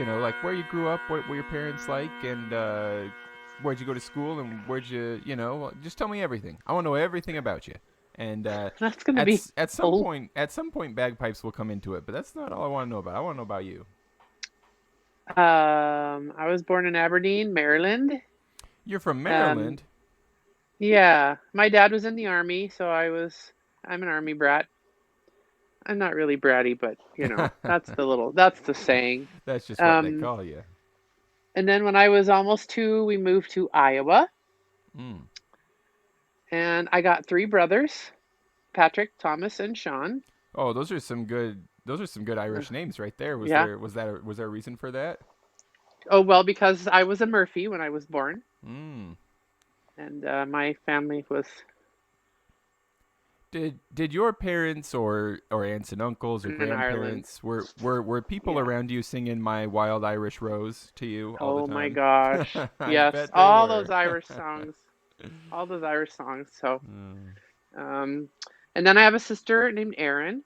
like where you grew up, what were your parents like, and where'd you go to school, and where'd you, just tell me everything. I want to know everything about you. And That's gonna be at some cool. point, bagpipes will come into it, but that's not all I want to know about. I want to know about you. I was born in Aberdeen, Maryland. You're from Um, Maryland. yeah, my dad was in the army, so I'm an army brat. I'm not really bratty, but that's the saying. That's just what they Um, call you. and then when I was almost 2, we moved to Iowa, Mm. and I got 3 brothers, Patrick, Thomas, and Sean. Oh, those are some good. Those are some good Uh, Irish names right there. yeah. Was there a reason for that? Oh, well, because I was a Murphy when I was born, Mm. and my family was Did your parents or aunts and uncles or in Ireland. grandparents were people Yeah. around you singing "My Wild Irish Rose" to you all the Oh my time? gosh. I Yes, bet they all were. those Irish songs. All those Irish songs. So, Mm. um, and then I have a sister named Erin.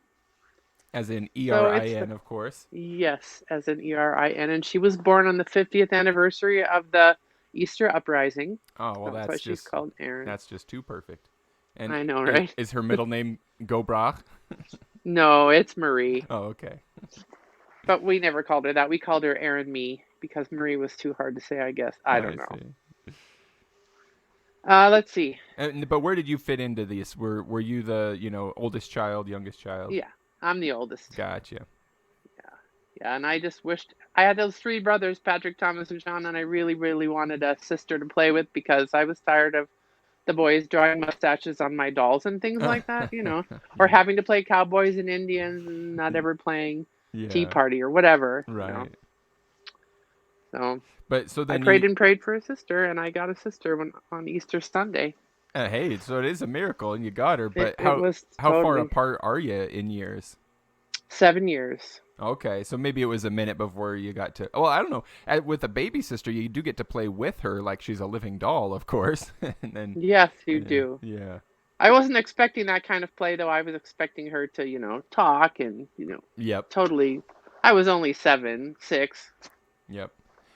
As in So it's the ERIN, of course. yes, as in Erin, and she was born on the 50th anniversary of the Easter uprising. Oh well, So that's why she's called Erin. that's just too perfect. And I know, right? is her middle name Gobrach? No, it's Marie. Oh, okay. But we never called her that. We called her Erin Me because Marie was too hard to say, I guess. I don't I know. see. Let's see. But where did you fit into these? Were you the oldest child, youngest child? Yeah, I'm the oldest. Gotcha. Yeah. Yeah, and I just wished I had those 3 brothers, Patrick, Thomas, and Sean, and I really, really wanted a sister to play with because I was tired of the boys drawing mustaches on my dolls and things like that, or Yeah. having to play cowboys and Indians and not ever playing Tea Yeah. Party or whatever. Right. So But so I then prayed and prayed for a sister, and I got a sister on Easter Sunday. hey, so it is a miracle and you got her. It But it was how far totally apart are you in years? 7 years. Okay, so maybe it was a minute before you got to. Well, I don't know. With a baby sister, you do get to play with her like she's a living doll, of course. And then, Yes, you do. yeah. I wasn't expecting that kind of play, though. I was expecting her to, talk and, Yep. totally. I was only 7, 6. Yep.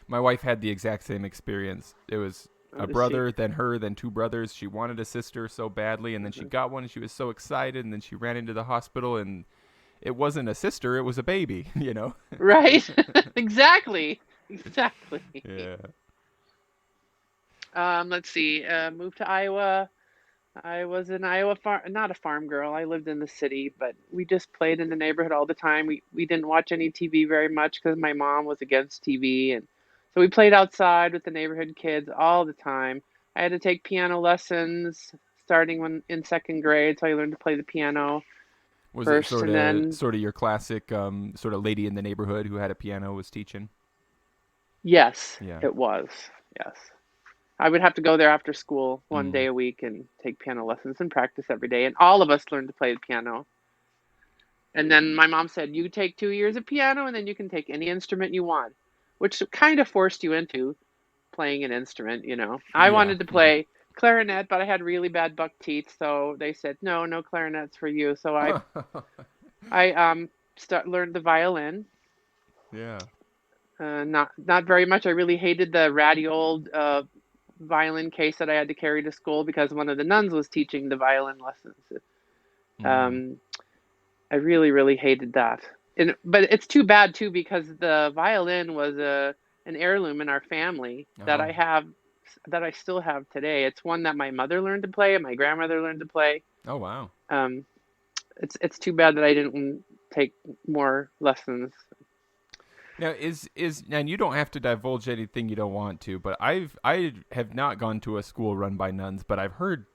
My wife had the exact same experience. It was Oh, a does she? brother, then her, then 2 brothers. She wanted a sister so badly, and then she Mhm. got one, and she was so excited, and then she ran into the hospital, and it wasn't a sister, it was a baby, Right? Exactly. Exactly. Yeah. Let's see. Moved to Iowa. I was an Iowa farm, not a farm girl. I lived in the city, but we just played in the neighborhood all the time. We didn't watch any TV very much because my mom was against TV, and so we played outside with the neighborhood kids all the time. I had to take piano lessons starting when in second grade, so I learned to play the piano Was it first, and then sort of your classic sort of lady in the neighborhood who had a piano was teaching? yes, Yeah. it was. Yes. I would have to go there after school one Mm. day a week and take piano lessons and practice every day. And all of us learned to play the piano. And then my mom said, you take 2 years of piano and then you can take any instrument you want, which kind of forced you into playing an instrument. I Yeah. wanted to play clarinet, but I had really bad buck teeth. So they said, no, no clarinets for you. So I learned the violin. Yeah. Not very much. I really hated the ratty old violin case that I had to carry to school because one of the nuns was teaching the violin lessons. Mm. Um, I really, really hated that. But it's too bad too because the violin was an heirloom in our family Oh. that I still have today. It's one that my mother learned to play and my grandmother learned to play. Oh wow. Um, it's too bad that I didn't take more lessons. Now and you don't have to divulge anything you don't want to, but I have not gone to a school run by nuns, but I've heard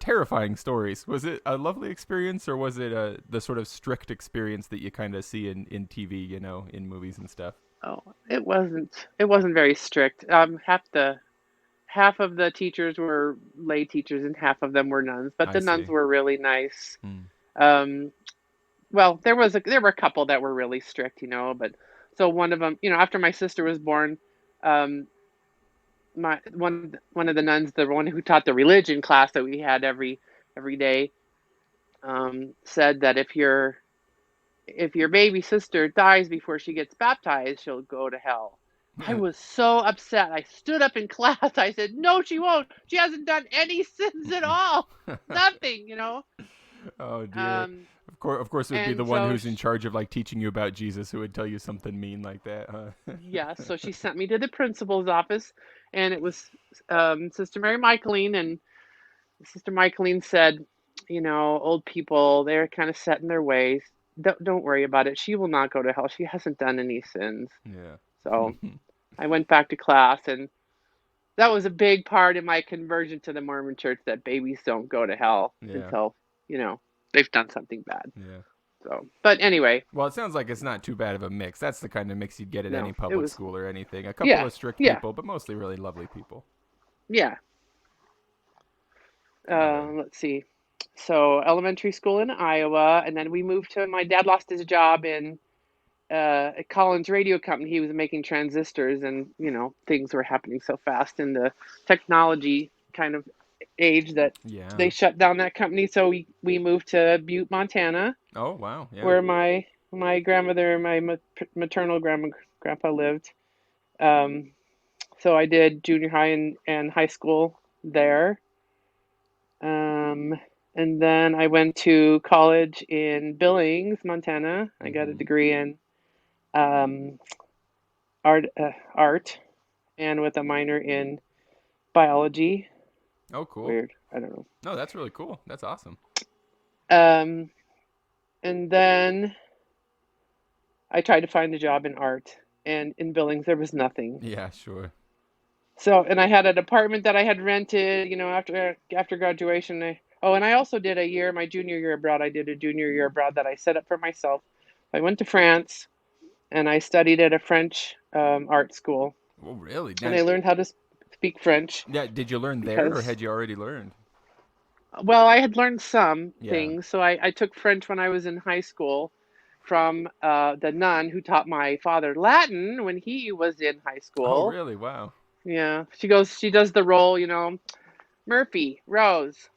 terrifying stories. Was it a lovely experience, or was it the sort of strict experience that you kind of see in TV, in movies and stuff? Oh, it wasn't very strict. Half of the teachers were lay teachers and half of them were nuns, but I the nuns see. were really nice. Mm. Um, well, there were a couple that were really strict, but so one of them, after my sister was born, um, my one of the nuns, the one who taught the religion class that we had every day, said that if your baby sister dies before she gets baptized, she'll go to hell. I was so upset. I stood up in class. I said, no, she won't. She hasn't done any sins at all. Nothing. Oh dear. Um, Of course, it would be the and one so, who's in charge of like teaching you about Jesus who would tell you something mean like that, huh? yeah, so she sent me to the principal's office, and it was Sister Mary Michaeline, and Sister Michaeline said, old people, they're kind of set in their ways. Don't worry about it. She will not go to hell. She hasn't done any sins. Yeah. So I went back to class, and that was a big part of my conversion to the Mormon church, that babies don't go to hell Yeah. until, they've done something bad. Yeah. So, but anyway, Well, it sounds like it's not too bad of a mix. That's the kind of mix you'd get at any no, it public was, school or anything. A couple yeah, of strict yeah, people, but mostly really lovely people. yeah. Uh, Let's see. So elementary school in Iowa, and then we moved to, my dad lost his job in a Collins radio company. He was making transistors, and things were happening so fast in the technology kind of age that yeah. they shut down that company. So we moved to Butte, Montana, Oh wow. Yeah. where my grandmother, my maternal grandpa lived. Um, so I did junior high and high school there. And then I went to college in Billings, Montana. I got a degree in um, art, and with a minor in biology. Oh cool. Weird. I don't know. No, that's really cool. That's awesome. Um, and then I tried to find a job in art, and in Billings there was nothing. Yeah, sure. So, and I had an apartment that I had rented, after graduation. And I also did my junior year abroad. I did a junior year abroad that I set up for myself. I went to France, and I studied at a French art school, Oh really? and I learned how to speak French Yeah. Did you learn there, or because, had you already learned? well, I had learned some Yeah. things. So I took French when I was in high school from the nun who taught my father Latin when he was in high Oh school. really? Wow. Yeah, she does the role, Murphy, Rose.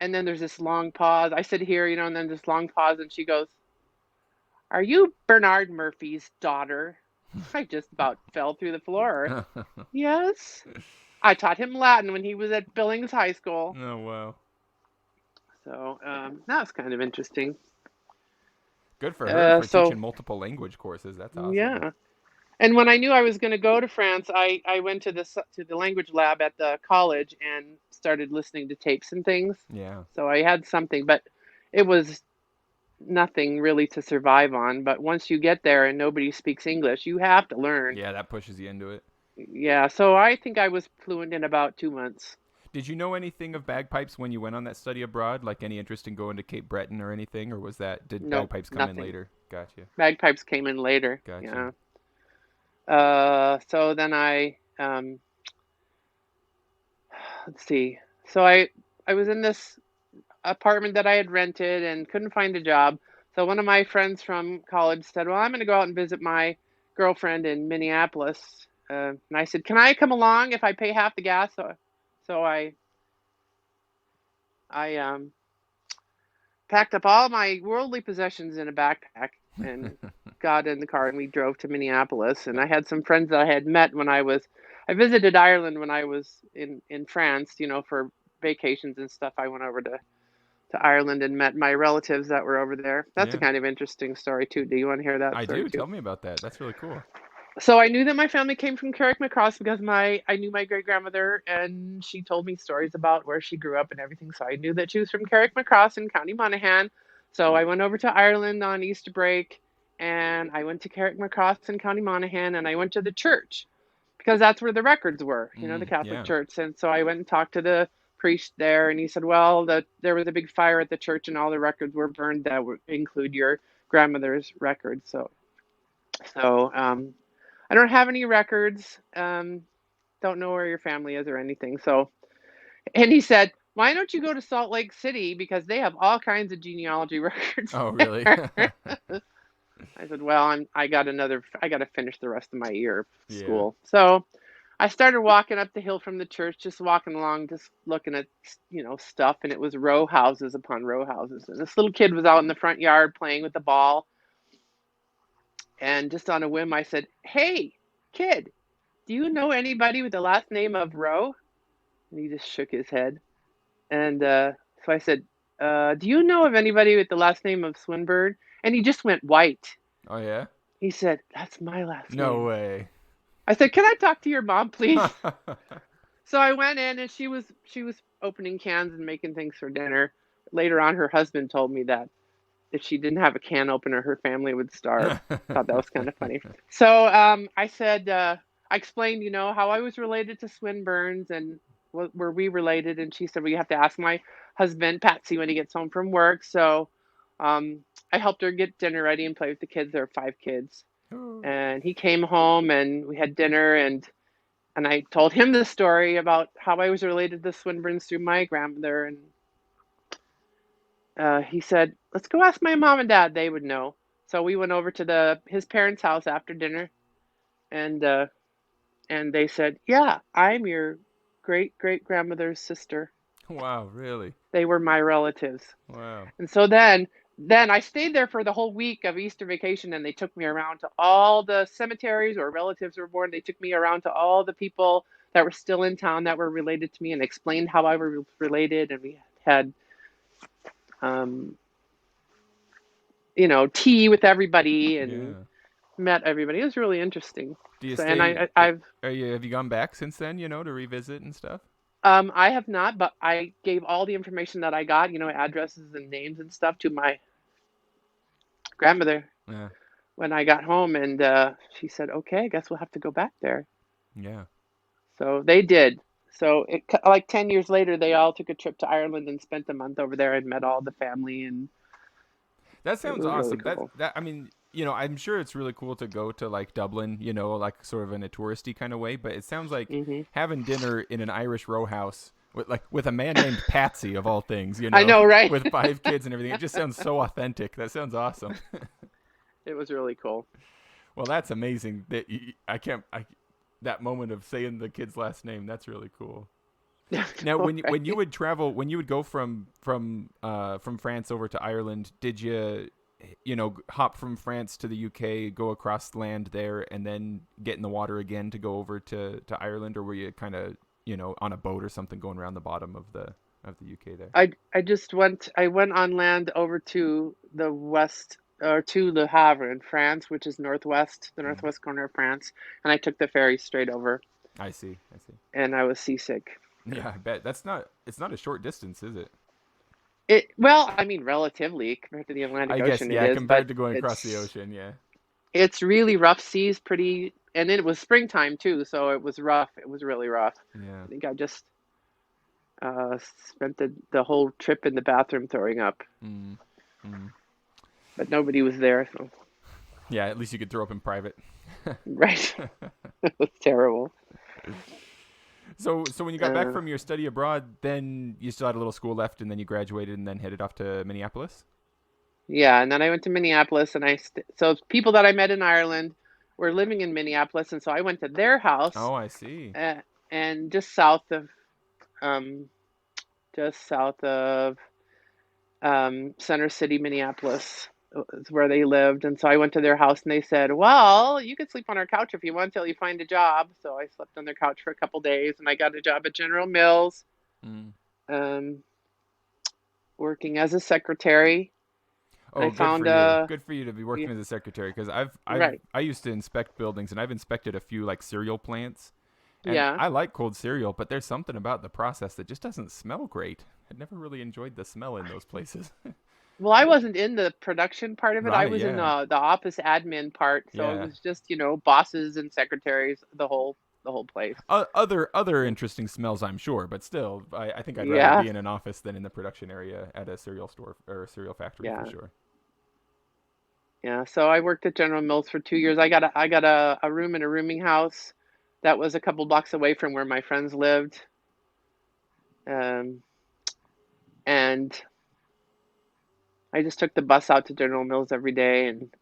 And then there's this long pause. I sit here, and then this long pause, and she goes, "Are you Bernard Murphy's daughter?" I just about fell through the floor. Oh Yes. I taught him Latin when he was at Billings High School. wow. So that was kind of interesting. Good for her for So teaching multiple language courses. That's awesome. yeah. And when I knew I was going to go to France, I went to the language lab at the college and started listening to tapes and things. Yeah. So I had something, but it was nothing really to survive on. But once you get there and nobody speaks English, you have to learn. Yeah, that pushes you into it. Yeah, so I think I was fluent in about 2 months. Did you know anything of bagpipes when you went on that study abroad? Like any interest in going to Cape Breton or anything, or did Nope, bagpipes come in nothing. later? Gotcha. Bagpipes came in later. Gotcha. Yeah. So then let's see. So I was in this apartment that I had rented and couldn't find a job. So one of my friends from college said, "Well, I'm going to go out and visit my girlfriend in Minneapolis." And I said, "Can I come along if I pay half the gas?" So I packed up all my worldly possessions in a backpack and got in the car, and we drove to Minneapolis. And I had some friends that I had met when I visited Ireland when I was in France, for vacations and stuff. I went over to Ireland and met my relatives that were over there. That's a Yeah. kind of interesting story too. Do you want to hear that I story do. too? Tell me about that. That's really cool. So I knew that my family came from Carrickmacross because I knew my great grandmother, and she told me stories about where she grew up and everything. So I knew that she was from Carrickmacross in County Monaghan. So I went over to Ireland on Easter break, and I went to Carrickmacross in County Monaghan, and I went to the church because that's where the records were, the Catholic Yeah. Church. And so I went and talked to the priest there, and he said, "Well, there was a big fire at the church, and all the records were burned that would include your grandmother's records." So I don't have any records. Don't know where your family is or anything. So, and he said, "Why don't you go to Salt Lake City because they have all kinds of genealogy records Oh, really? there." I said, "Well, I got to finish the rest of my year of Yeah. school." So I started walking up the hill from the church, just walking along, just looking at, stuff. And it was row houses upon row houses. And this little kid was out in the front yard playing with the ball. And just on a whim, I said, "Hey, kid, do you know anybody with the last name of Rowe?" And he just shook his head. And so I said, "Do you know of anybody with the last name of Swinburne?" And he just went white. Oh yeah. He said, "That's my last No name." way. I said, "Can I talk to your mom, please?" So I went in, and she was opening cans and making things for dinner. Later on, her husband told me that if she didn't have a can opener, her family would starve. Thought that was kind of funny. So I said, I explained, how I was related to Swinburnes and were we related, and she said, "Well, you have to ask my husband, Patsy, when he gets home from work." So I helped her get dinner ready and play with the kids. There are 5 kids, and he came home and we had dinner, and I told him the story about how I was related to Swinburnes through my grandmother, and he said, "Let's go ask my mom and dad; they would know." So we went over to his parents' house after dinner, and they said, "Yeah, I'm your great great grandmother's sister." Wow, really? They were my relatives. Wow. And so then I stayed there for the whole week of Easter vacation, and they took me around to all the cemeteries where relatives were born. They took me around to all the people that were still in town that were related to me and explained how I was related. And we had, um, tea with everybody and Yeah. met everybody. It was really interesting. Do you So, and stay? I've, Have you gone back since then? To revisit and stuff. I have not, but I gave all the information that I got, addresses and names and stuff to my grandmother Yeah. when I got home, and she said, "Okay, I guess we'll have to go back there." Yeah. So they did. So like 10 years later, they all took a trip to Ireland and spent a month over there and met all the family, and That it sounds was really awesome. That cool. that I mean, I'm sure it's really cool to go to like Dublin, like sort of in a touristy kind of way. But it sounds like Hmm. having dinner in an Irish row house with a man named Patsy of all things, I know, right? with 5 kids and everything. It just sounds so authentic. That sounds awesome. It was really cool. Well, that's amazing. I can't. That moment of saying the kid's last name. That's really cool. Now, All when you right. would travel, when you would go from France over to Ireland, did you hop from France to the UK, go across land there, and then get in the water again to go over to Ireland, or were you kind of on a boat or something going around the bottom of the UK there? I went on land over to the west, or to Le Havre in France, which is the Mm. northwest corner of France, and I took the ferry straight over, I see. I see. and I was seasick. Yeah, I bet it's not a short distance, is it? Well, I mean, relatively compared to the Atlantic I guess, Ocean, it yeah, is, but compared to going across the it's ocean, yeah. it's really rough seas, pretty, and it was springtime too, so it was rough. It was really rough. Yeah. I think I just uh, spent the whole trip in the bathroom throwing up, Mm. Mm. but nobody was there, so Yeah, at least you could throw up in private. right, it was terrible. So when you got back Uh, from your study abroad, then you still had a little school left, and then you graduated, and then headed off to Minneapolis. yeah, and then I went to Minneapolis, and so people that I met in Ireland were living in Minneapolis, and so I went to their house, Oh, I see. uh, and um, just south of Center City, Minneapolis is where they lived. And so I went to their house, and they said, "Well, you could sleep on our couch if you want till you find a job." So I slept on their couch for a couple days, and I got a job at General Mills, Mm. um, working as a secretary. And Oh, I good found for you. a, Good for you to be yeah, working as a secretary, because right, I used to inspect buildings, and I've inspected a few like cereal plants, and yeah. I like cold cereal, but there's something about the process that just doesn't smell great. I never really enjoyed the smell in those places. Well, I wasn't in the production part of it. I Right? was in Yeah. the office admin part, so it Yeah. was just bosses and secretaries, the whole place. Other interesting smells, I'm sure, but still, I think I'd rather Yeah, be in an office than in the production area at a cereal store or a cereal factory for yeah. sure. Yeah, so I worked at General Mills for 2 years. I got a room in a rooming house that was a couple blocks away from where my friends lived, um, and I just took the bus out to General Mills every day, and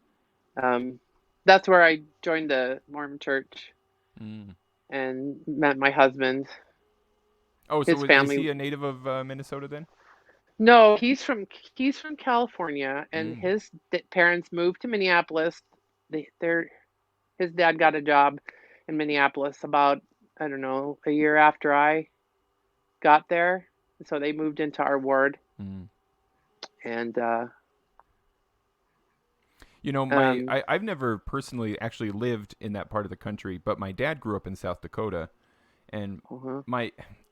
um, that's where I joined the Mormon church Mm. and met my husband. Oh, so His is family. he a native of Minnesota then? No, he's from California, and Mm. his parents moved to Minneapolis his dad got a job in Minneapolis about, I don't know, a year after I got there. So they moved into our ward. Mm. And I've never personally actually lived in that part of the country, but my dad grew up in South Dakota, and uh-huh.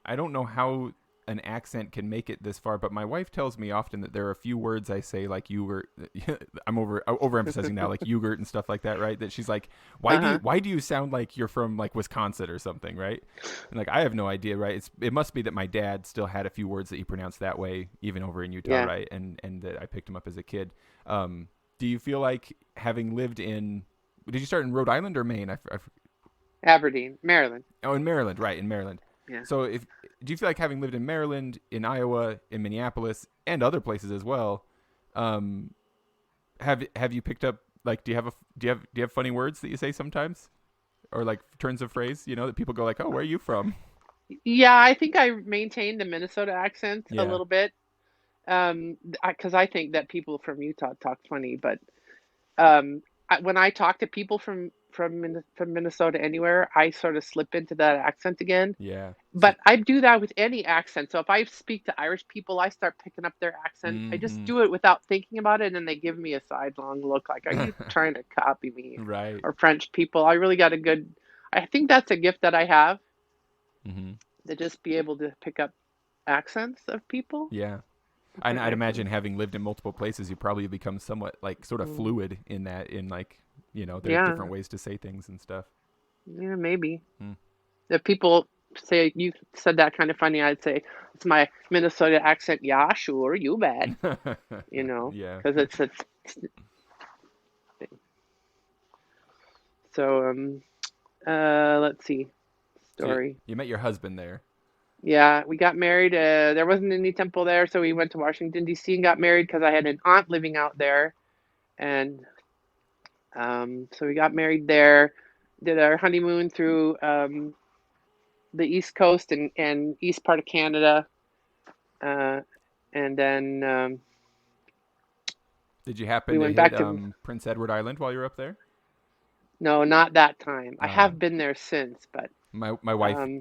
I don't know how an accent can make it this far, but my wife tells me often that there are a few words I say like yogurt. I'm overemphasizing now, like yogurt and stuff like that, right? That she's like, Uh-huh. why do you sound like you're from like Wisconsin or something, right? And like I have no idea, right? It must be that my dad still had a few words that he pronounced that way even over in Utah, Yeah. right? And that I picked him up as a kid. Do you feel like having lived in? Did you start in Rhode Island or Maine? Aberdeen, Maryland. Oh, in Maryland, right? In Maryland. Yeah. So, do you feel like having lived in Maryland, in Iowa, in Minneapolis, and other places as well, um, have you picked up like do you have funny words that you say sometimes, or like turns of phrase, that people go like, oh, where are you from? Yeah, I think I maintained the Minnesota accent a Yeah, little bit. Because I think that people from Utah talk funny, but when I talk to people from Minnesota anywhere, I sort of slip into that accent again. yeah. So, But I do that with any accent. So if I speak to Irish people, I start picking up their accent. I just mm-hmm. do it without thinking about it, and then they give me a sidelong look like, "Are you trying to copy me?" Right. Or French people. I really got a good. I think that's a gift that I have, Mm-hmm. to just be able to pick up accents of people. Yeah. If And that I'd makes imagine sense. having lived in multiple places, you probably become somewhat like sort of Mm. fluid in that, in like, there are Yeah, different ways to say things and stuff. yeah, maybe. Hmm. If people say you said that kind of funny, I'd say it's my Minnesota accent. Yeah, sure, you bet. Yeah. Because it's a thing. So let's see, So story. you met your husband there. Yeah, we got married. There wasn't any temple there, so we went to Washington D.C. and got married because I had an aunt living out there, and so we got married there. Did our honeymoon through the East Coast and east part of Canada, uh, and then Did you we happen to went hit back to. Prince Edward Island while you were up there? No, not that time. I Uh, have been there since, but um,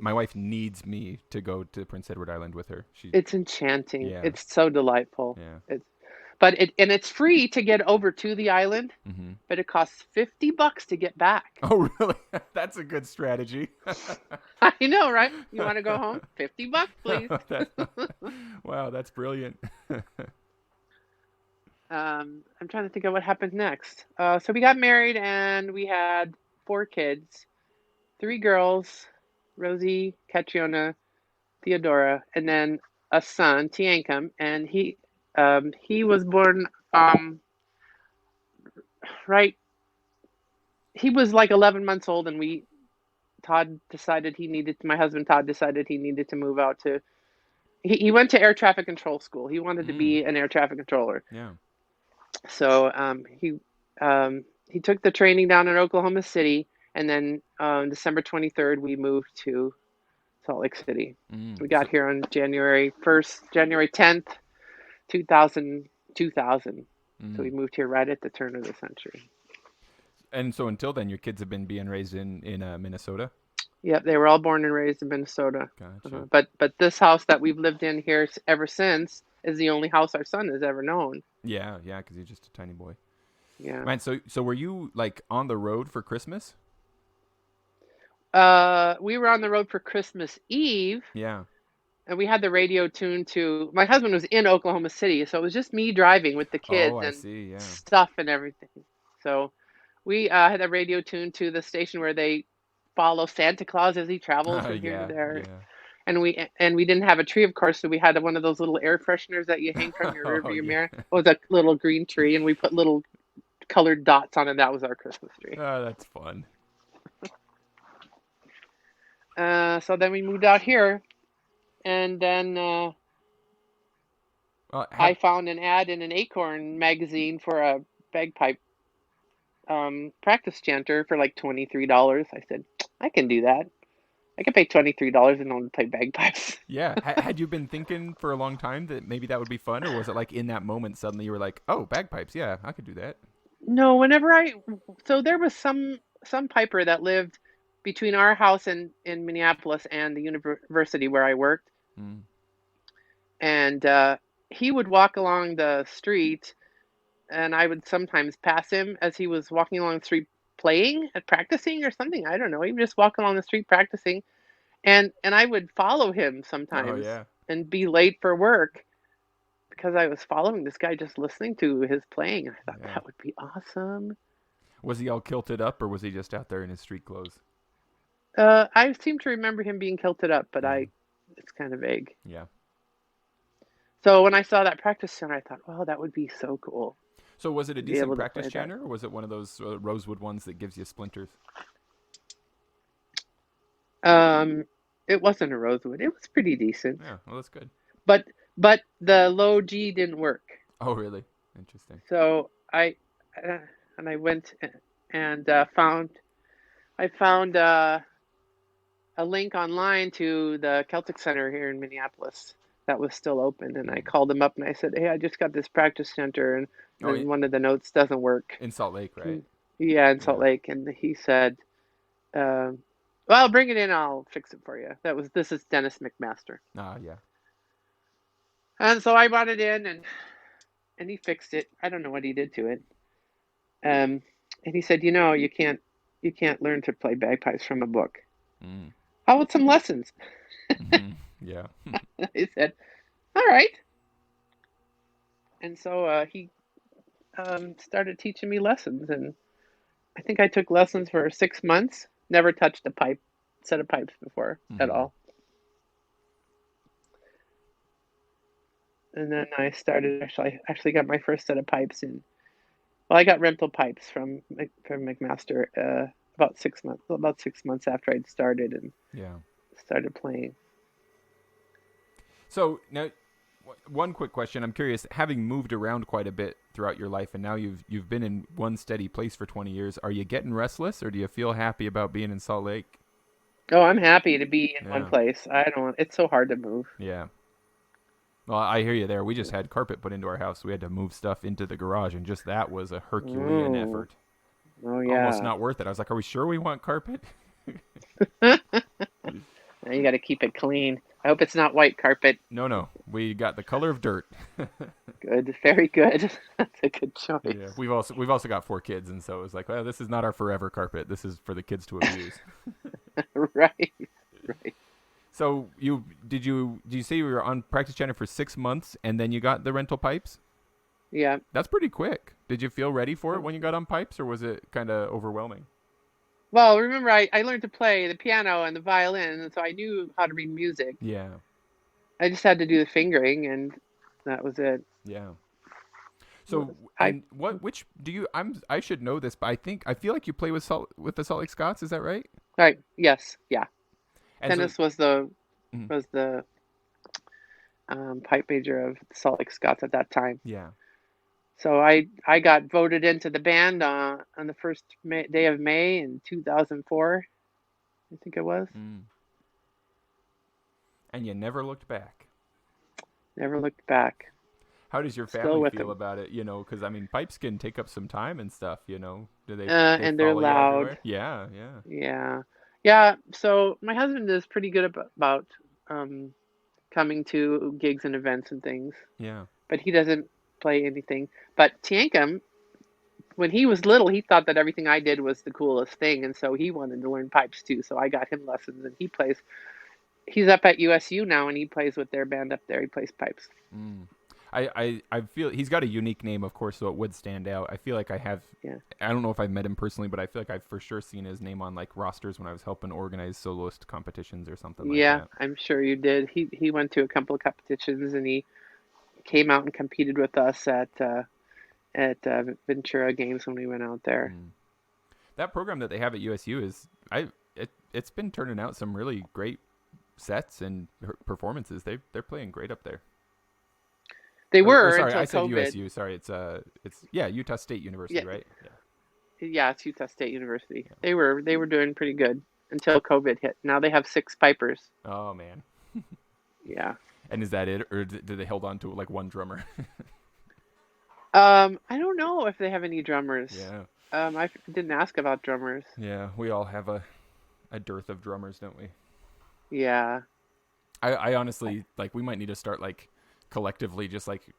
my wife needs me to go to Prince Edward Island with her. it's enchanting. Yeah, It's so delightful. yeah. It's free to get over to the island, Mm-hmm. but it costs $50 to get back. Oh, really? That's a good strategy. I know, right? You want to go home? $50, please. That- wow, that's brilliant. I'm trying to think of what happened next. So we got married and we had 4 kids, 3 girls, Rosie, Catriona, Theodora, and then a son, Tiankum, and he was born right. He was like 11 months old, and my husband Todd decided he needed to move out to. He went to air traffic control school. He wanted to Mm, be an air traffic controller. yeah. So he took the training down in Oklahoma City, and then December 23rd we moved to Salt Lake City. We got So, here on January 10th, 2000. So we mm. moved here right at the turn of the century. And so until then, your kids have been being raised in Minnesota. Yep, they were all born and raised in Minnesota. Gotcha. But this house that we've lived in here ever since is the only house our son has ever known. Yeah, yeah, because you're just a tiny boy. Yeah. Man, so were you like on the road for Christmas? We were on the road for Christmas Eve, Yeah. and we had the radio tuned to. My husband was in Oklahoma City, so it was just me driving with the Oh, kids I and see. Yeah. stuff and everything. So we had the radio tuned to the station where they follow Santa Claus as he travels from here to Yeah, there. yeah. And we didn't have a tree, of course, so we had one of those little air fresheners that you hang from your Oh, rearview yeah. mirror. It was a little green tree, and we put little colored dots on it. That was our Christmas tree. Oh, that's fun. So then we moved out here, and then Well, I found an ad in an Acorn magazine for a bagpipe practice chanter for like $23. I said, I can do that. I can pay $23 and only play bagpipes. yeah. Had you been thinking for a long time that maybe that would be fun, or was it like in that moment suddenly you were like, "Oh, bagpipes, yeah, I could do that." No, so there was some piper that lived between our house in Minneapolis and the university where I worked, Mm. and he would walk along the street, and I would sometimes pass him as he was walking along the street playing and practicing or something. I don't know. He would just walk along the street practicing, and I would follow him Oh sometimes yeah. and be late for work because I was following this guy just listening to his playing. I thought Yeah. that would be awesome. Was he all kilted up, or was he just out there in his street clothes? I seem to remember him being kilted up, but Yeah. it's kind of vague. Yeah. So when I saw that practice center, I thought, wow, that would be so cool So was it a to be decent able to practice play that. chanter, or was it one of those rosewood ones that gives you splinters? Um, it wasn't a rosewood. It was pretty decent, Yeah. Well, that's good. but but the low G didn't work. Oh, really? Interesting. So uh, I went and found a link online to the Celtic Center here in Minneapolis that was still open, and I Mm. call them up and I said, "Hey, I just got this practice center, and Oh, then one of the notes doesn't work." in Salt Lake, right? Yeah, in Salt Yeah. Lake, and he said, um, "Well, bring it in. I'll fix it for you." This is Dennis McMaster, Ah, yeah. and so I brought it in, and he fixed it. I don't know what he did to it. Um, and he said, you can't learn to play bagpipes from a book. Mm. How about some lessons?" Hmm. Yeah. I said, "All right." And so he started teaching me lessons, and I think I took lessons for 6 months. Never touched a set of pipes before at Hmm. all. And then I started actually got my first set of pipes in. Well, I got rental pipes from McMaster about 6 months after I'd started and Yeah. started playing. So now, one quick question. I'm curious. Having moved around quite a bit throughout your life, and now you've been in one steady place for 20 years. Are you getting restless, or do you feel happy about being in Salt Lake? Oh, I'm happy to be in one Yeah. place. It's so hard to move. Yeah. Well, I hear you there. We just had carpet put into our house. We had to move stuff into the garage, and just that was a Herculean Oh, effort. oh Almost yeah. not worth it. I was like, "Are we sure we want carpet?" Now you got to keep it clean. I hope it's not white carpet. No, no. We got the color of dirt. Good, very good. That's a good Yeah. choice. We've also got 4 kids, and so it was like, well, this is not our forever carpet. This is for the kids to abuse. Right, right. So did you say you were on practice channel for 6 months and then you got the rental pipes? Yeah. That's pretty quick. Did you feel ready for it when you got on pipes, or was it kind of overwhelming? Well, remember, I learned to play the piano and the violin, and so I knew how to read music. Yeah, I just had to do the fingering, and that was it. yeah. So I and which do you? I should know this, but I feel like you play with the Salt Lake Scots. Is that right? right. Yes, yeah. And so, Tennis was the mhm, was the pipe major of the Salt Lake Scots at that time. yeah. So I got voted into the band on the first day of May in 2004. I think it was. Mm. And you never looked back. Never looked back. How does your Still family with feel them. about it? Because I mean, pipes can take up some time and stuff. Do they And they're follow you loud. everywhere? Yeah, yeah, Yeah. Yeah. So my husband is pretty good about um, coming to gigs and events and things, yeah. but he doesn't play anything. But Tiankum, when he was little, he thought that everything I did was the coolest thing, and so he wanted to learn pipes too. So I got him lessons, and he plays. He's up at USU now, and he plays with their band up there. He plays pipes. Mm. I feel he's got a unique name, of course, so it would stand out. I feel like Yeah. I don't know if I've met him personally, but I feel like I've for sure seen his name on like rosters when I was helping organize soloist competitions or something like Yeah, that. I'm sure you did. He went to a couple of competitions, and he came out and competed with us at Ventura Games when we went out there. Mm. That program that they have at USU it's been turning out some really great sets and performances. They're playing great up there. They Or were sorry, until I said COVID. USU. Sorry, it's yeah, Utah State Yeah, University, right? Yeah. yeah, it's Utah State University. Yeah. They were doing pretty good until COVID hit. Now they have 6 pipers. Oh man. Yeah. And is that it, or do they hold on to like one drummer? I don't know if they have any drummers. Yeah. I didn't ask about drummers. Yeah, we all have a dearth of drummers, don't we? Yeah. I honestly like we might need to start like collectively just like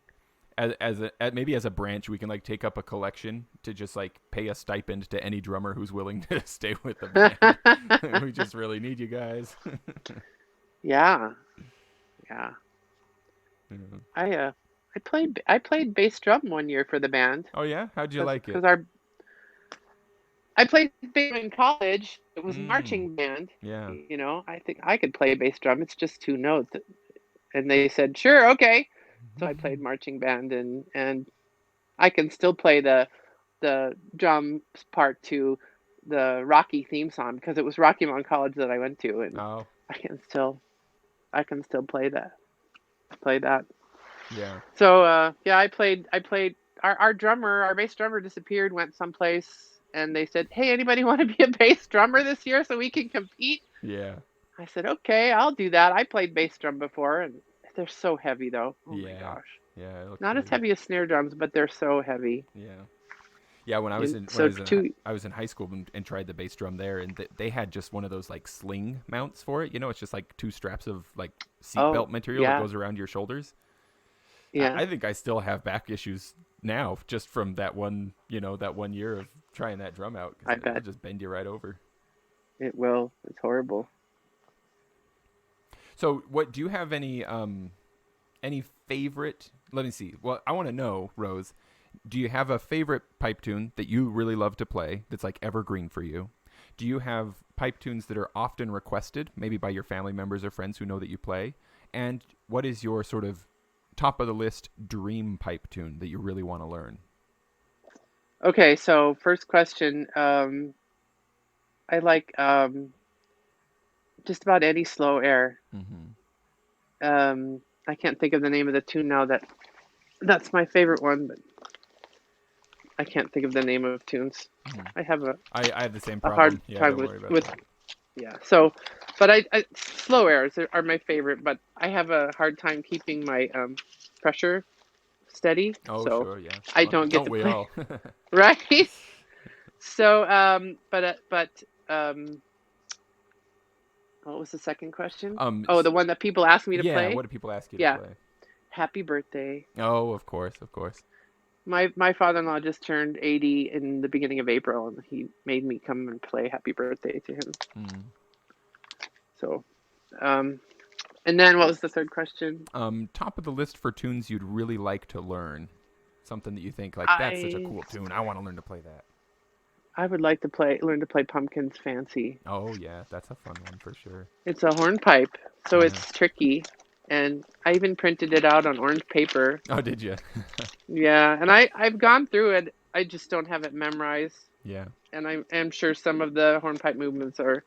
maybe as a branch we can like take up a collection to just like pay a stipend to any drummer who's willing to stay with the band. We just really need you guys. Yeah. Yeah. Yeah. I played bass drum one year for the band Oh yeah, how'd you like it? because our I played bass in college. It was Mm, marching band. yeah. I think I could play bass drum. It's just two notes. And they said, "Sure, okay." So I played marching band, and I can still play the drums part to the Rocky theme song because it was Rocky Mountain College that I went to, and Oh I can still I can still play that. yeah. So yeah, I played our bass drummer disappeared, went someplace, and they said, "Hey, anybody want to be a bass drummer this year so we can compete?" Yeah. I said, "Okay, I'll do that." I played bass drum before, and they're so heavy though. Oh my Yeah. gosh. Yeah. It looks Not as really. heavy as snare drums, but they're so heavy. Yeah. Yeah, when I was You, in so two I was in high school and tried the bass drum there, and they had just one of those like sling mounts for it. You know, it's just like two straps of like oh, seatbelt material that yeah. goes around your shoulders. Yeah, I think I still have back issues now just from that one, that 1 year of trying that drum out I because it'll bet just bend you right over. it will. It's horrible. So, what do you have any favorite? Let me see. Well, I want to know, Rose. Do you have a favorite pipe tune that you really love to play that's like evergreen for you? Do you have pipe tunes that are often requested, maybe by your family members or friends who know that you play? And what is your sort of top of the list dream pipe tune that you really want to learn? Okay, so first question. I like just about any slow air. Mm-hmm. I can't think of the name of the tune now. That's my favorite one, but I can't think of the name of tunes. Mm-hmm. I have I have the same a hard problem. Yeah, time don't with worry about with that. yeah. So, but I slow airs are my favorite, but I have a hard time keeping my pressure steady, Oh, so sure, yeah. I Well, don't get don't to we play all? right. So, but what was the second question? Oh, the one that people ask me to Yeah. play. What do people ask you to Yeah, play? Happy Birthday. Oh, of course, of course. My father-in-law just turned 80 in the beginning of April, and he made me come and play Happy Birthday to him. Mm. So, um, and then what was the third question? Top of the list for tunes you'd really like to learn. Something that you think like that's such a I cool tune. I want to learn to play that. I would like to learn to play Pumpkins Fancy. Oh yeah, that's a fun one for sure. It's a hornpipe, so Yeah. it's tricky, and I even printed it out on orange paper. Oh, did you? Yeah, and I've gone through it. I just don't have it memorized, Yeah. and I'm sure some of the hornpipe movements are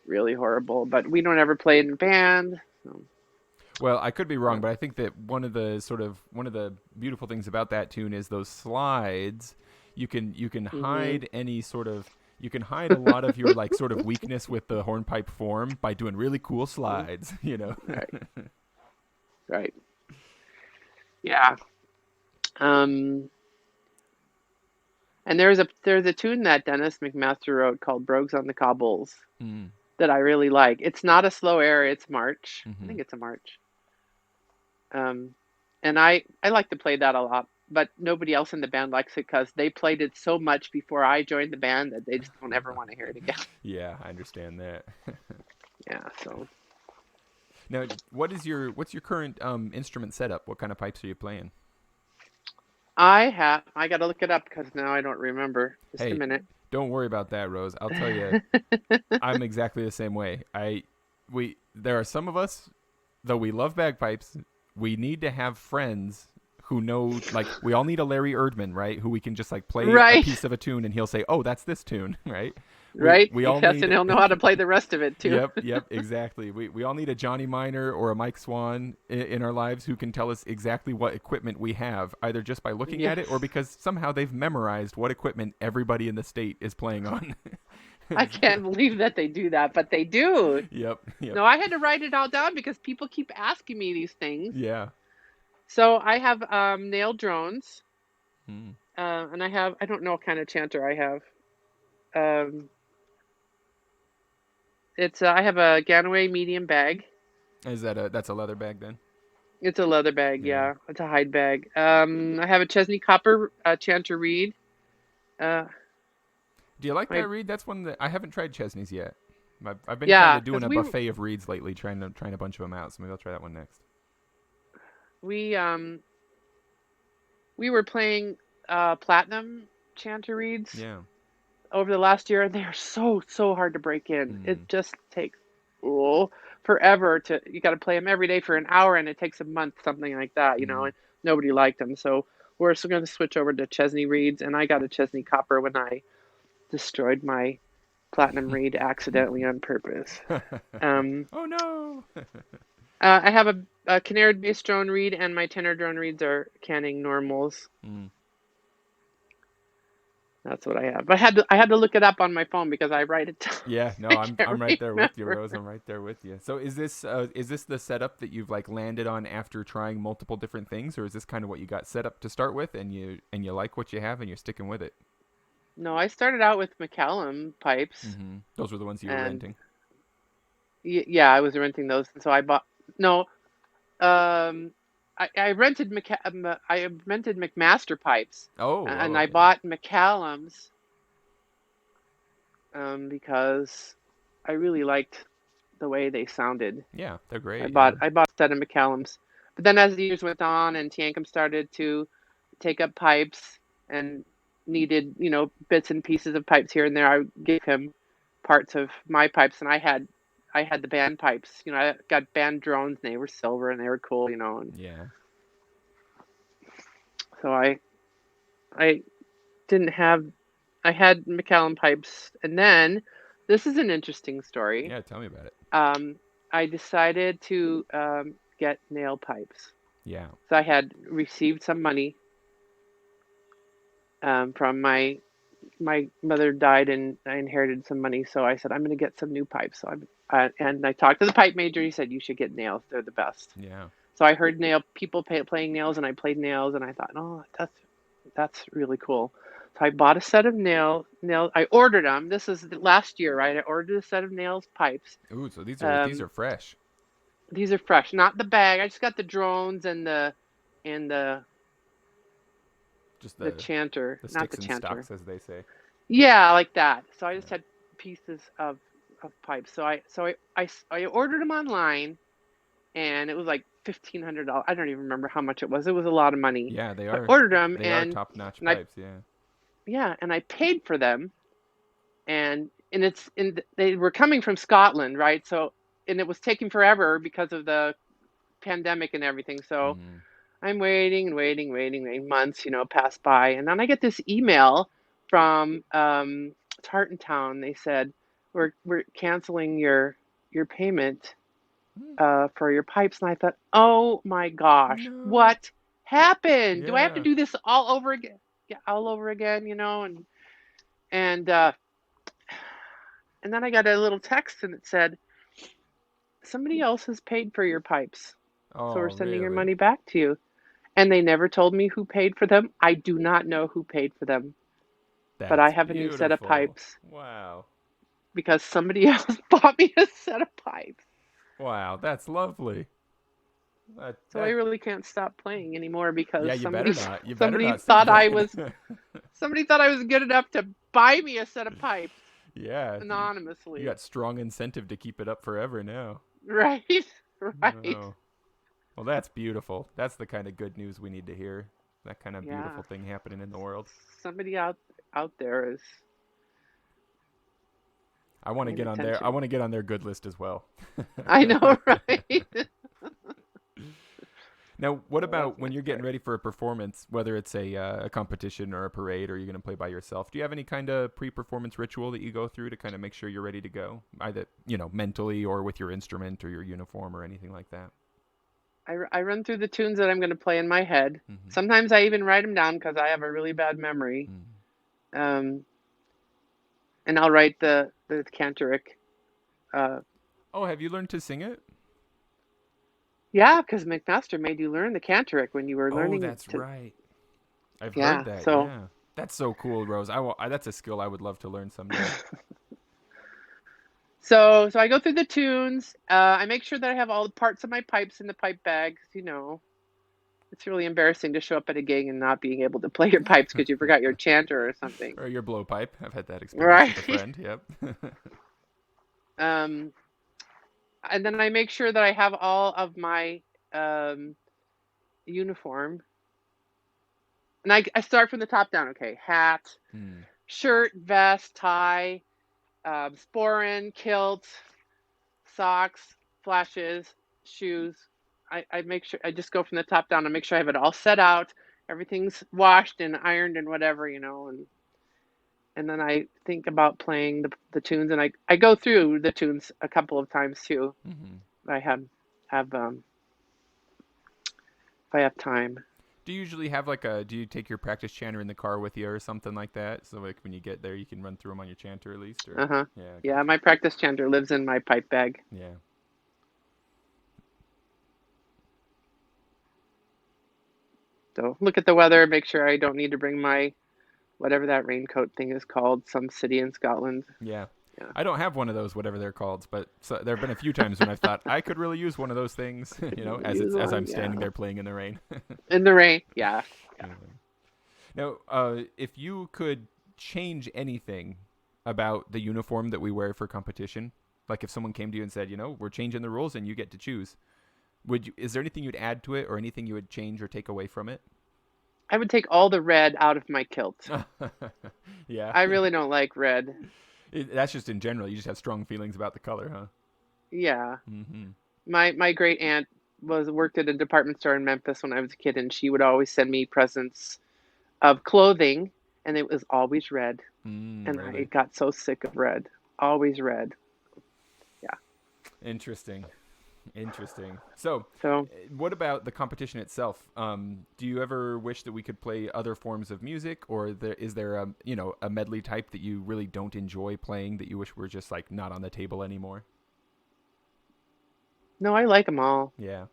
really horrible, but we don't ever play it in band. So, Well, I could be wrong, yeah. but I think that one of the beautiful things about that tune is those slides. You can Hmm. hide any sort of you can hide a lot of your like sort of weakness with the hornpipe form by doing really cool slides, you know. Right, right. Yeah. Um, and there's a tune that Dennis McMaster wrote called "Brogues on the Cobbles" Mm, that I really like. It's not a slow air; it's march. I mm-hmm. think it's a march. Um, and I like to play that a lot, but nobody else in the band likes it because they played it so much before I joined the band that they just don't ever want to hear it again. Yeah, I understand that. Yeah, so Now, what's your current instrument setup? What kind of pipes are you playing? I got to look it up because now I don't remember. Just a Hey, minute. don't worry about that, Rose. I'll tell you, I'm exactly the same way. There are some of us, though we love bagpipes, we need to have friends who know, like, we all need a Larry Erdman, right? Who we can just like play a Right, piece of a tune and he'll say, "Oh, that's this tune," right? We right. we all Yes, and need. he'll know how to play the rest of it too. Yep, yep, exactly. We all need a Johnny Miner or a Mike Swan in our lives who can tell us exactly what equipment we have, either just by looking at it or Yes. because somehow they've memorized what equipment everybody in the state is playing on. I can't believe that they do that, but they do. Yep, yep, No, I had to write it all down because people keep asking me these things. yeah. So I have nail drones. Mm. And I don't know what kind of chanter I have. Um, I have a Ganaway medium bag. That's a leather bag then? It's a leather bag, Yeah. yeah. It's a hide bag. I have a Chesney Copper chanter reed. Uh, Do you like my that reed? That's one that I haven't tried Chesney's yet. I've been kind Yeah, of doing because a buffet of reeds lately, trying a bunch of them out. So maybe I'll try that one next. we um we were playing platinum chanter reeds Yeah. over the last year, and they are so hard to break in. Mm. It just takes oh, forever to. You got to play them every day for an hour, and it takes a month, something like that. Mm. And nobody liked them, so we're still going to switch over to Chesney reeds. And I got a Chesney Copper when I destroyed my platinum reed accidentally on purpose. Um, Oh no. I have a canary bass drone reed, and my tenor drone reeds are Canning normals. Mm. That's what I have. But I had to look it up on my phone because I write it down. Yeah, no, I I'm can't I'm right there with you, remember. Rose. I'm right there with you. So is this the setup that you've like landed on after trying multiple different things, or is this kind of what you got set up to start with, and you like what you have and you're sticking with it? No, I started out with McCallum pipes, Mm-hmm. Those were the ones you were and renting. yeah, I was renting those, and so I bought no. I rented McMaster pipes, and I Okay. bought McCallum's because I really liked the way they sounded. Yeah, they're I great. Yeah. bought I bought a set of McCallum's, but then as the years went on and Tiancum started to take up pipes and needed bits and pieces of pipes here and there, I gave him parts of my pipes, and I had the band pipes. I got band drones, and they were silver and they were cool. And Yeah. so I didn't have I had McCallum pipes, and then this is an interesting story. Yeah. Tell me about it. I decided to get nail pipes. Yeah. So I had received some money from my mother died, and I inherited some money. So I said I'm going to get some new pipes. So and I talked to the pipe major. He said you should get nails. They're the best. Yeah. So I heard people playing nails, and I played nails, and I thought, oh, that's really cool. So I bought a set of nails. I ordered them. This is last year, right? I ordered a set of nails pipes. Ooh, so these Um, are fresh. these are fresh, not the bag. I just got the drones and the Just the the chanter, the not the sticks and chanter. stocks, as they say. Yeah, like that. So I just Yeah. had pieces of pipes. So I ordered them online, and it was like $1,500. I don't even remember how much it was. It was a lot of money. Yeah, So I ordered them, they are and top notch and I pipes. Yeah. yeah, and I paid for them, and they were coming from Scotland, right? So and it was taking forever because of the pandemic and everything. So Mm. I'm waiting and waiting. Months, pass by, and then I get this email from Tartantown. They said we're canceling your payment Mm. for your pipes, and I thought, oh my gosh, No. what happened? Do I have to Yeah. do this all over again? Yeah, all over again, and and then I got a little text, and it said somebody else has paid for your pipes, so we're Oh, sending your really? money back to you. And they never told me who paid for them. I do not know who paid for them, but I That's have a new set of beautiful. pipes Wow. because somebody else bought me a set of pipes. Wow, that's lovely. That So I that really can't stop playing anymore yeah, because you better not. You better somebody not stop thought I playing. was somebody thought I was good enough to buy me a set of pipes Yeah, you anonymously. got strong incentive to keep it up forever now. Right? Right. Oh. Well, that's beautiful. That's the kind of good news we need to hear. That kind of Yeah. beautiful thing happening in the world. Somebody out there is I want to paying get on there. I attention. want to get on their good list as well. I know, right? Now, what So that's about my when you're getting story. ready for a performance, whether it's a competition or a parade, or you're going to play by yourself? Do you have any kind of pre-performance ritual that you go through to kind of make sure you're ready to go, either mentally or with your instrument or your uniform or anything like that? I run through the tunes that I'm going to play in my head. Mm-hmm. Sometimes I even write them down because I have a really bad memory. Mm-hmm. Um, and I'll write the cantoric. Uh, Oh, have you learned to sing it? yeah, because McMaster made you learn the cantoric when you were Oh, learning that's to. right. I've heard Yeah. that. So Yeah, that's so cool, Rose. That's a skill I would love to learn someday. so I go through the tunes. I make sure that I have all the parts of my pipes in the pipe bag. 'Cause, it's really embarrassing to show up at a gig and not being able to play your pipes because you forgot your chanter or something. Or your blowpipe. I've had that experience with a Right. friend. Yep. um, and then I make sure that I have all of my um, uniform. And I start from the top down. Okay, hat, Hmm. shirt, vest, tie, sporran, kilt, socks, flashes, shoes. I make sure I just go from the top down and make sure I have it all set out. Everything's washed and ironed and whatever, and then I think about playing the tunes, and I go through the tunes a couple of times too. Hmm. I have if I have time. Do you usually have like a? Do you take your practice chanter in the car with you or something like that? So like when you get there, you can run through them on your chanter at least. Or Uh-huh. yeah, Yeah, gotcha. my practice chanter lives in my pipe bag. Yeah. So look at the weather, make sure I don't need to bring my whatever that raincoat thing is called, some city in Scotland. Yeah. Yeah. I don't have one of those, whatever they're called, but there have been a few times when I've thought I could really use one of those things, Use as one, I'm standing yeah. there playing in the rain. In the rain. Yeah. Yeah. Anyway. Now, if you could change anything about the uniform that we wear for competition, like if someone came to you and said, we're changing the rules and you get to choose, is there anything you'd add to it or anything you would change or take away from it? I would take all the red out of my kilt. Yeah. I really don't like red. That's just in general. You just have strong feelings about the color, huh? Yeah. Mm-hmm. My great aunt worked at a department store in Memphis when I was a kid, and she would always send me presents of clothing, and it was always red. And I Really? got so sick of red. Always red. Yeah. Interesting. Interesting. So, So what about the competition itself? Do you ever wish that we could play other forms of music, or is there a medley type that you really don't enjoy playing that you wish were just like not on the table anymore? no, I like them all. Yeah.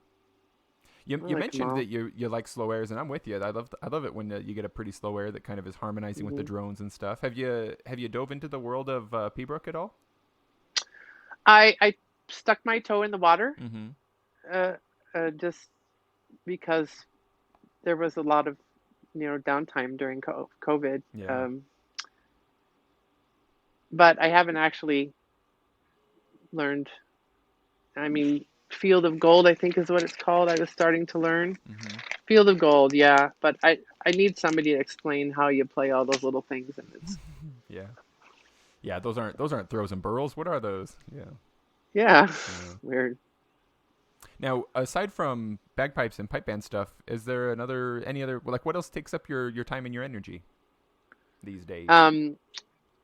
You I you like them mentioned all. that you like slow airs, and I'm with you. I love it when you get a pretty slow air that kind of is harmonizing with the Hmm. drones and stuff. Have you dove into the world of Pembroke at all? I stuck my toe in the water, Mm-hmm. uh, just because there was a lot of downtime during COVID. Yeah. But I haven't actually learned. I mean, Field of Gold, I think is what it's called. I was starting to learn Mm-hmm. Field of Gold, yeah. But I need somebody to explain how you play all those little things, and it's Yeah. Yeah. Those aren't throws and burls. What are those? Yeah. yeah, Yeah. weird. Now, aside from bagpipes and pipe band stuff, is there any other like what else takes up your time and your energy these days? Um,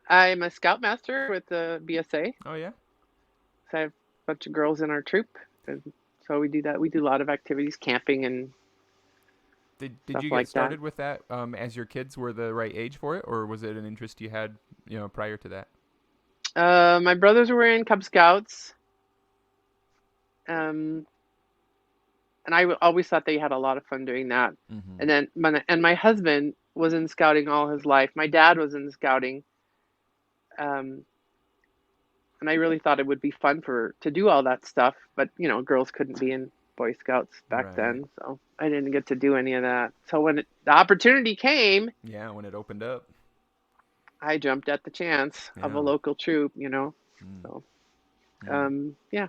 I'm a scoutmaster with the BSA. Oh yeah. So I have a bunch of girls in our troop, and so we do that. We do a lot of activities, camping and Did stuff you get like that. started with that as your kids were the right age for it, or was it an interest you had prior to that? My brothers were in Cub Scouts, um, and always thought they had a lot of fun doing that. Mm-hmm. And then my husband was in scouting all his life. My dad was in scouting, um, and I really thought it would be fun to do all that stuff. But girls couldn't be in Boy Scouts back Right. then, so I didn't get to do any of that. So when the opportunity came, Yeah, when it opened up. I jumped at the chance of a Yeah. local troop. Mm. So Mm. yeah.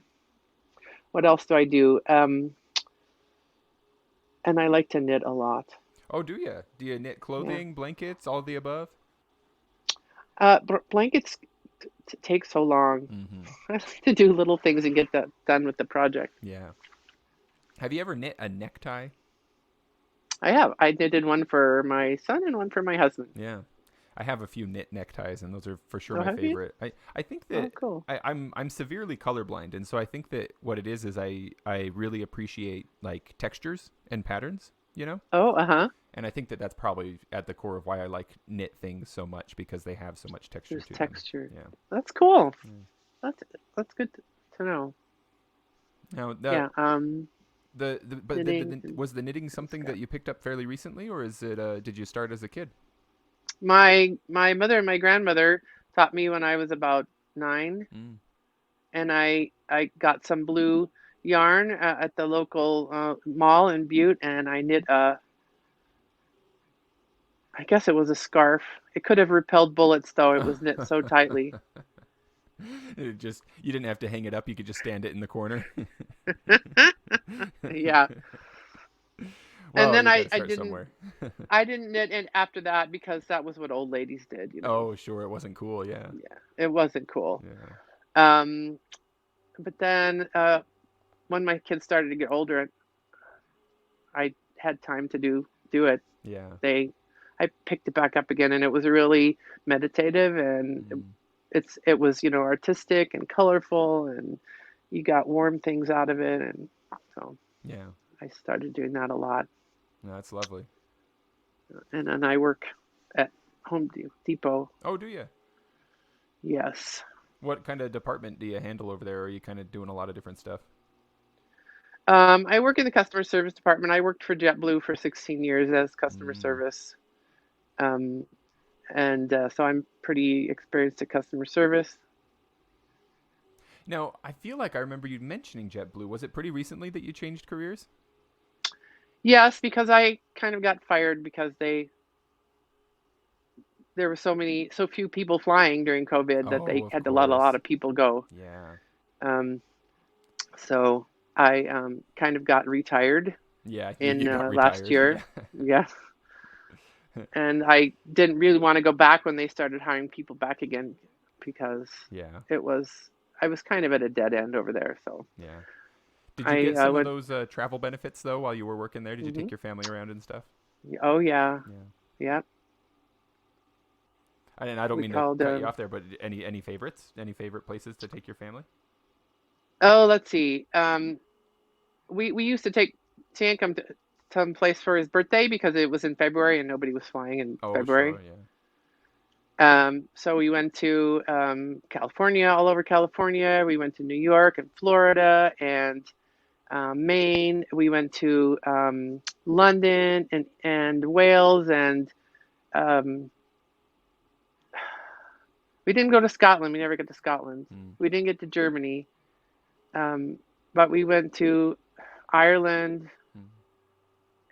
What else do I do? And I like to knit a lot. Oh, do you? Do you knit Yeah. clothing, blankets, all of the above? Blankets take so long. Mm-hmm. I like to do little things and get that done with the project. Yeah. Have you ever knit a necktie? I have. I knitted one for my son and one for my husband. Yeah. I have a few knit neckties, and those are for sure Oh, my have you? favorite. I think Oh, that cool. I'm severely colorblind, and so I think that what it is I really appreciate like textures and patterns, Oh, uh-huh. and I think that that's probably at the core of why I like knit things so much because they have so much texture There's to them. texture. Yeah. That's cool. Mm. That's good to know. Now Yeah. knitting and Was the knitting something stuff. that you picked up fairly recently, or is it did you start as a kid? My mother and my grandmother taught me when I was about 9, Mm. and I got some blue yarn at the local mall in Butte, and I knit I guess it was a scarf. It could have repelled bullets though. It was knit so tightly. You didn't have to hang it up. You could just stand it in the corner. Yeah. And Well, then you got to I start didn't somewhere. I didn't knit in after that because that was what old ladies did, you know. Oh, sure, it wasn't cool. Yeah, Yeah, it wasn't cool. yeah, Um, but then when my kids started to get older, I had time to do it. yeah. They I picked it back up again, and it was really meditative, and Mm, it was, you know, artistic and colorful, and you got warm things out of it, and so yeah. I started doing that a lot. No, that's lovely. And then I work at Home Depot. Oh, do you? Yes. What kind of department do you handle over there? Or are you kind of doing a lot of different stuff? I work in the customer service department. I worked for JetBlue for 16 years as customer Mm. service. Um, and so I'm pretty experienced at customer service. Now, I feel like I remember you mentioning JetBlue. Was it pretty recently that you changed careers? Yes, because I kind of got fired because there were so few people flying during COVID that Oh, they of had to let a lot course. of people go. Yeah. Um, so I kind of got retired Yeah, in you got last retired. year. Yeah. Yeah. And I didn't really want to go back when they started hiring people back again because Yeah. it was I was kind of at a dead end over there. So Yeah. Did you I get some of went. those travel benefits though while you were working there? Did you Hmm. take your family around and stuff? Oh yeah, Yeah. yeah. And I don't We mean to called. cut you off there, but any favorites? Any favorite places to take your family? Oh, let's see. We used to take Tiancum to some place for his birthday because it was in February and nobody was flying in Oh, February. sure. Yeah. So we went to California, all over California. We went to New York and Florida and Maine. We went to London and Wales, and um, we didn't go to Scotland. We never get to Scotland. Mm. We didn't get to Germany, um, but we went to Ireland Mm.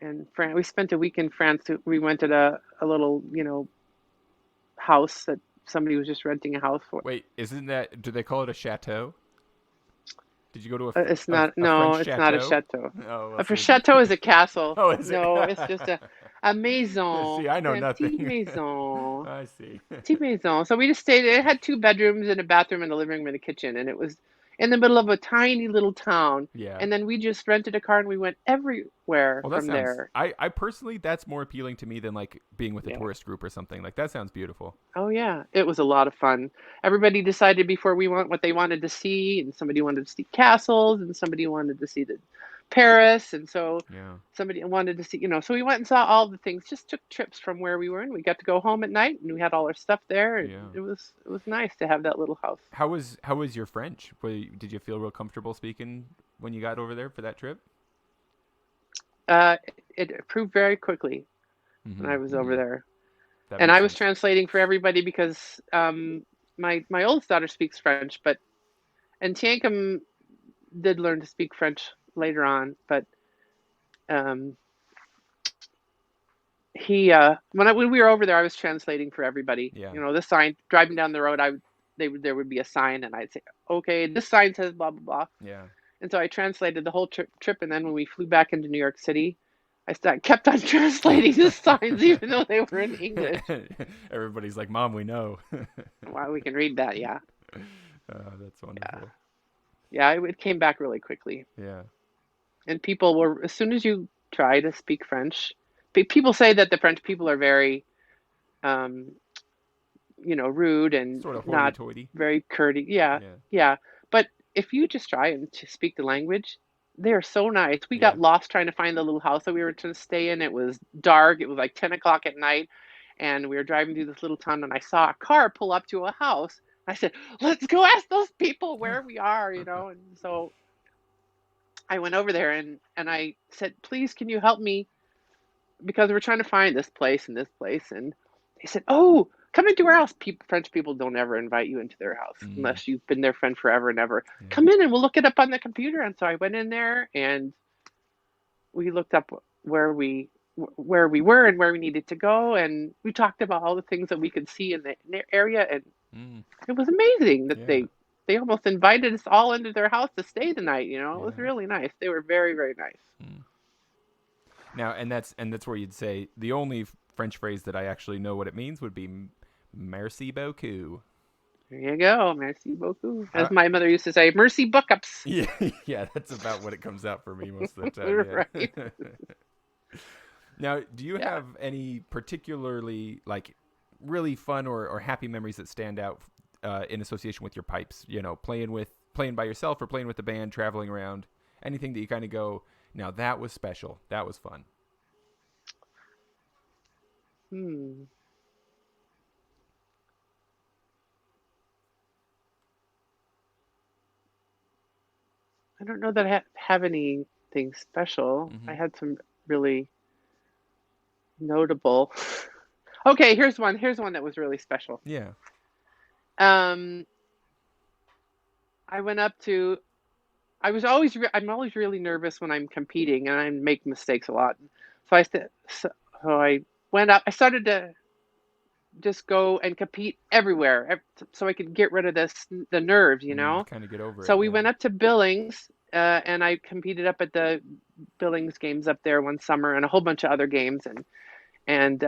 and France. We spent a week in France. We rented a little, house that somebody was just renting a house for. Wait, isn't that? Do they call it a chateau? Did you go to It's not. a No, French it's not a chateau? chateau. Oh, A let's see. chateau is a castle. Oh, is it? No, it's just a maison. See, I know A petite nothing. maison. I see. Petite maison. So we just stayed. It had 2 bedrooms and a bathroom and a living room and a kitchen, and it was in the middle of a tiny little town. Yeah. And then we just rented a car and we went everywhere Well, that from sounds. there. I personally, that's more appealing to me than like being with a Yeah. tourist group or something. Like that sounds beautiful. Oh yeah, it was a lot of fun. Everybody decided before we went what they wanted to see, and somebody wanted to see castles, and somebody wanted to see the Paris, and so Yeah. somebody wanted to see, so we went and saw all the things. Just took trips from where we were, and we got to go home at night, and we had all our stuff there, and Yeah. it was nice to have that little house. How was your French? Did you feel real comfortable speaking when you got over there for that trip? Uh, it improved very quickly when Mm-hmm. I was over Mm. there, That and makes I was sense. translating for everybody because my oldest daughter speaks French, and Tiancum did learn to speak French later on, but um, he when we were over there, I was translating for everybody. Yeah. The sign driving down the road, there would be a sign, and I'd say, okay, this sign says blah blah blah, Yeah. and so I translated the whole trip, and then when we flew back into New York City, kept on translating the signs even though they were in English. Everybody's like, "Mom, we know." Wow, we can read that, yeah, That's yeah, wonderful. yeah. It came back really quickly, Yeah. and people were as soon as you try to speak French, people say that the French people are very um, rude and Sort of not hoity-toity. very courteous. Yeah, Yeah. yeah. But if you just try and to speak the language, they are so nice. We Yeah. got lost trying to find the little house that we were to stay in. It was dark. It was like 10 o'clock at night. And we were driving through this little town, and I saw a car pull up to a house. I said, let's go ask those people where we are. And so I went over there and I said, please, can you help me? Because we're trying to find this place and this place. And they said, oh, come into our house. French people don't ever invite you into their house unless you've been their friend forever and ever. Yeah. Come in and we'll look it up on the computer. And so I went in there and we looked up where we were and where we needed to go. And we talked about all the things that we could see in the area. And it was amazing that they almost invited us all into their house to stay the night. You know, it was really nice. They were very, very nice. Now, and that's where you'd say the only French phrase that I actually know what it means would be "merci beaucoup." There you go, merci beaucoup. As my mother used to say, "Mercy bookups." Yeah, yeah, that's about what it comes out for me most of the time. Right. Now, do you have any particularly like really fun or happy memories that stand out in association with your pipes? You know, playing by yourself or playing with the band, traveling around. Anything that you kind of go, now that was special. That was fun. I don't know that I have anything special. I had some really notable. Okay, here's one that was really special. Yeah. I went up to. I'm always really nervous when I'm competing, and I make mistakes a lot. So I went up. I started to just go and compete everywhere, so I could get rid of the nerves, you know. Kind of get over it. So we went up to Billings, and I competed up at the Billings games up there one summer, and a whole bunch of other games, and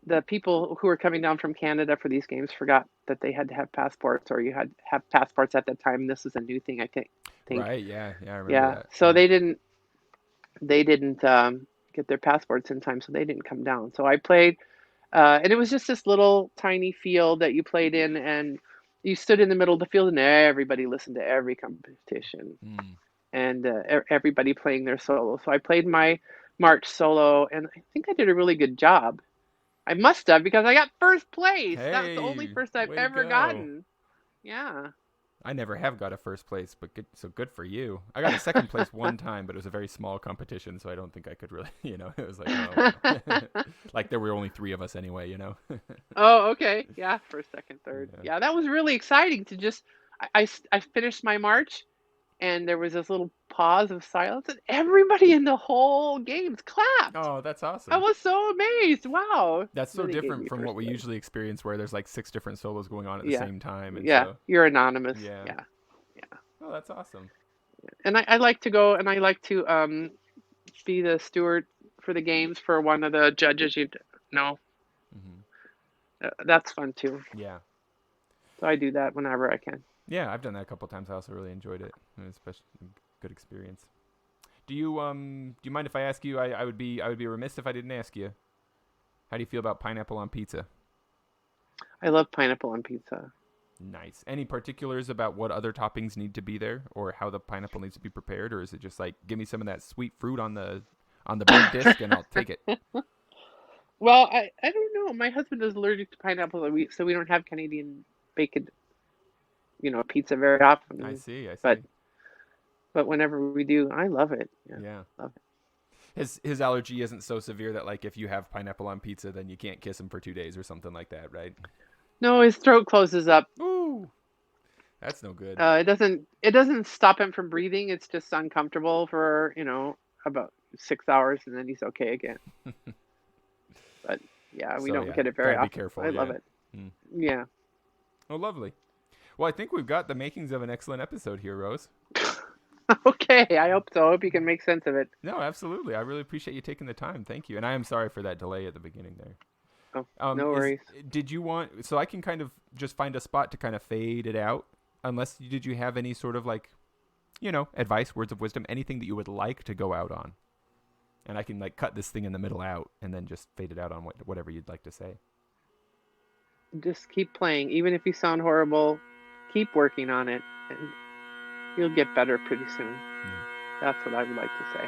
the people who were coming down from Canada for these games forgot that they had to have passports, or you had to have passports at that time. This was a new thing, I think. Right. Yeah. I remember that. So they didn't get their passports in time, so they didn't come down. So I played, and it was just this little tiny field that you played in, and you stood in the middle of the field, and everybody listened to every competition, and everybody playing their solo. So I played my March solo, and I think I did a really good job. I must have, because I got first place. Hey, that's the only first I've ever gotten. Yeah. I never have got a first place, but good for you. I got a second place one time, but it was a very small competition, so I don't think I could really, you know, it was like, oh. Like there were only 3 of us anyway, you know. Oh, okay. Yeah, first, second, third. Yeah, that was really exciting to just, I finished my march, and there was this little pause of silence, and everybody in the whole games clapped. Oh, that's awesome. I was so amazed. Wow. That's so different from what we usually experience, where there's like 6 different solos going on at the same time. And so, you're anonymous. Yeah. Oh, that's awesome. And I like to go, and I like to be the steward for the games for one of the judges, you know. That's fun too. Yeah. So I do that whenever I can. Yeah, I've done that a couple of times. I also really enjoyed it. It was especially a good experience. Do you mind if I ask you? I would be remiss if I didn't ask you. How do you feel about pineapple on pizza? I love pineapple on pizza. Nice. Any particulars about what other toppings need to be there, or how the pineapple needs to be prepared, or is it just like, give me some of that sweet fruit on the bread disc and I'll take it? Well, I don't know. My husband is allergic to pineapple, so we don't have Canadian bacon, pizza very often. I see. But whenever we do, I love it. Yeah. Love it. His allergy isn't so severe that like if you have pineapple on pizza, then you can't kiss him for 2 days or something like that, right? No, his throat closes up. Ooh, that's no good. It doesn't stop him from breathing. It's just uncomfortable for about 6 hours, and then he's okay again. But yeah, we don't get it very often. Be careful. I love it. Yeah. Oh, lovely. Well, I think we've got the makings of an excellent episode here, Rose. Okay, I hope so. I hope you can make sense of it. No, absolutely. I really appreciate you taking the time. Thank you. And I am sorry for that delay at the beginning there. Oh, no worries. Did you want, so I can kind of just find a spot to kind of fade it out, did you have any sort of like, advice, words of wisdom, anything that you would like to go out on? And I can like cut this thing in the middle out and then just fade it out on whatever you'd like to say. Just keep playing. Even if you sound horrible, keep working on it. And you'll get better pretty soon. That's what I would like to say.